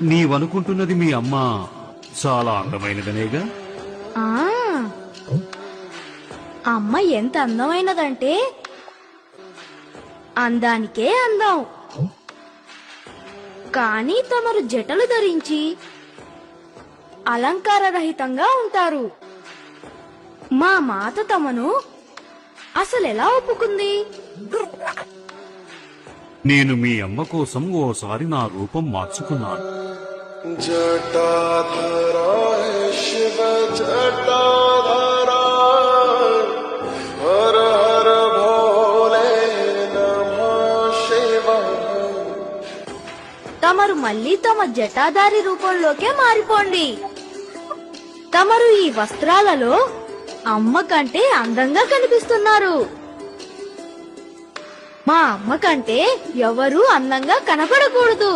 నీవనుకుంటున్నది మీ అమ్మ చాలా అందమైనదనేగా. ఆ అమ్మ ఎంత అందమైనదంటే అందానికే అందం. కానీ తమరు జటలు ధరించి అలంకారరహితంగా ఉంటారు. మా మాత తమను అసలెలా ఒప్పుకుంది? నేను మీ అమ్మ కోసం ఓసారి నా రూపం మార్చుకున్నాను. జటాధరా శివ జటాధరా హర హర భోలే నమః శివాయ. తమరు మళ్ళీ తమ జటాధారి రూపంలోకే మారిపోండి. తమరు ఈ వస్త్రాలలో అమ్మ కంటే అందంగా కనిపిస్తున్నారు. మా అమ్మ కంటే ఎవరూ అందంగా కనపడకూడదు.